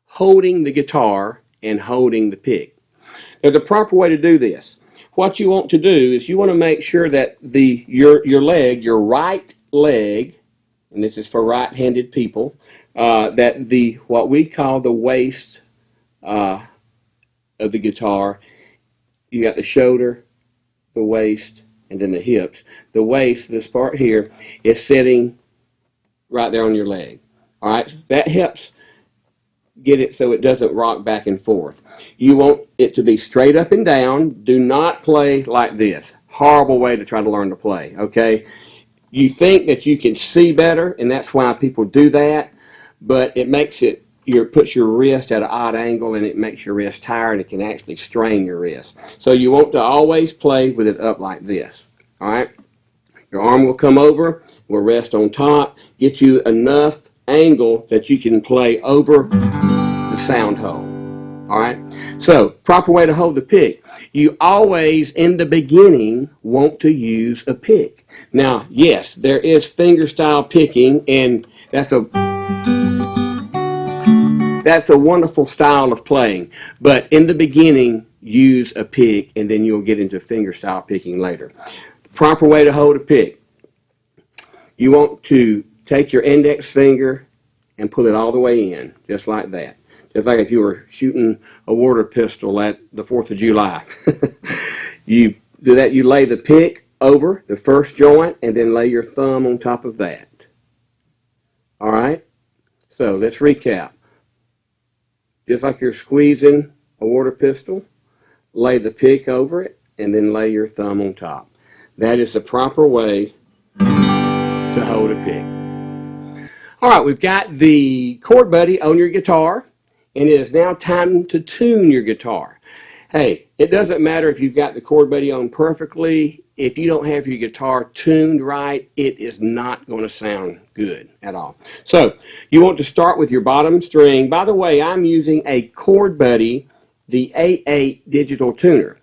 holding the guitar and holding the pick. Now, the proper way to do this, what you want to do is you want to make sure that your right leg, and this is for right-handed people, that what we call the waist of the guitar, you got the shoulder, the waist, and then the hips. The waist, this part here, is sitting right there on your leg. All right, that helps get it so it doesn't rock back and forth. You want it to be straight up and down. Do not play like this. Horrible way to try to learn to play, okay? You think that you can see better, and that's why people do that, but it makes it, puts your wrist at an odd angle, and it makes your wrist tired, and it can actually strain your wrist. So you want to always play with it up like this, all right? Your arm will come over, will rest on top, get you enough angle that you can play over the sound hole. All right, so proper way to hold the pick. You always in the beginning want to use a pick. Now, yes, there is finger style picking, and that's a wonderful style of playing, but in the beginning use a pick, and then you'll get into finger style picking later. The proper way to hold a pick, you want to take your index finger and pull it all the way in, just like that. Just like if you were shooting a water pistol at the 4th of July. You do that, you lay the pick over the first joint and then lay your thumb on top of that. All right? So let's recap. Just like you're squeezing a water pistol, lay the pick over it and then lay your thumb on top. That is the proper way to hold a pick. All right, we've got the ChordBuddy on your guitar, and it is now time to tune your guitar. Hey, it doesn't matter if you've got the ChordBuddy on perfectly. If you don't have your guitar tuned right, it is not going to sound good at all. So you want to start with your bottom string. By the way, I'm using a ChordBuddy, the A8 digital tuner.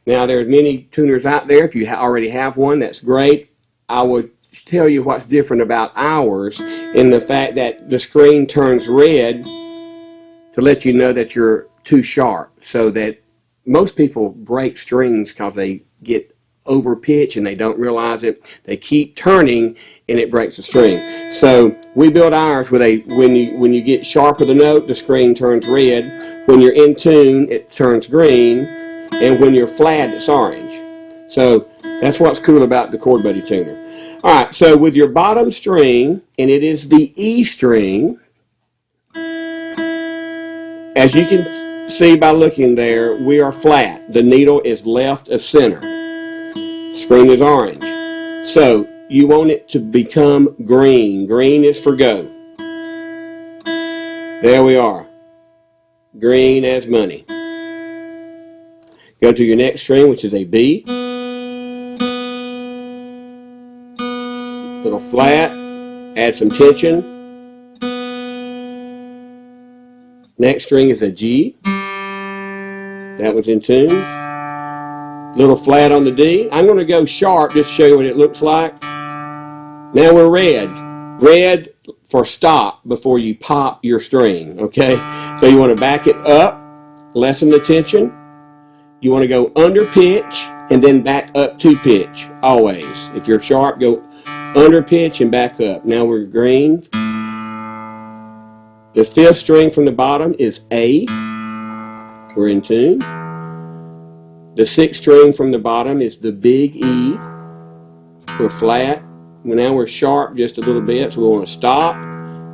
Now, there are many tuners out there. If you already have one, that's great. I would tell you what's different about ours in the fact that the screen turns red to let you know that you're too sharp, so that most people break strings because they get over pitch and they don't realize it. They keep turning and it breaks the string. So we build ours with when you get sharp of the note, the screen turns red. When you're in tune, it turns green, and when you're flat, it's orange. So that's what's cool about the ChordBuddy tuner. All right, so with your bottom string, and it is the E string, as you can see by looking there, we are flat. The needle is left of center. String is orange. So you want it to become green. Green is for go. There we are. Green as money. Go to your next string, which is a B. Little flat, add some tension. Next string is a G. That one's in tune. Little flat on the D. I'm going to go sharp just to show you what it looks like. Now we're red. Red for stop before you pop your string, okay? So you want to back it up, lessen the tension. You want to go under pitch and then back up to pitch, always. If you're sharp, go under pitch and back up. Now we're green. The fifth string from the bottom is A. We're in tune. The sixth string from the bottom is the big E. We're flat. Now we're sharp just a little bit, so we want to stop.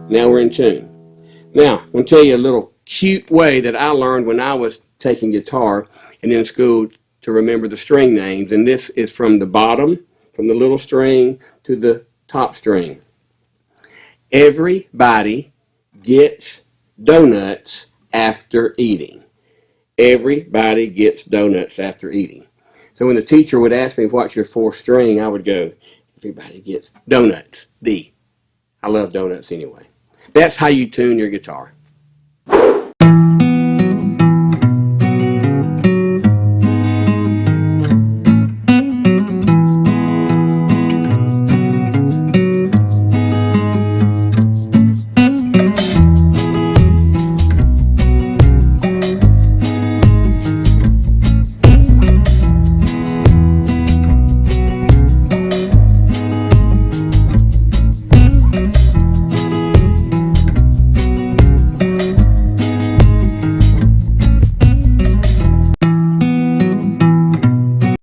Now we're in tune. Now, I'm going to tell you a little cute way that I learned when I was taking guitar and in school to remember the string names. And this is from the bottom, from the little string to the top string. Everybody gets donuts after eating. Everybody gets donuts after eating. So when the teacher would ask me, what's your fourth string, I would go, everybody gets donuts, D. I love donuts anyway. That's how you tune your guitar.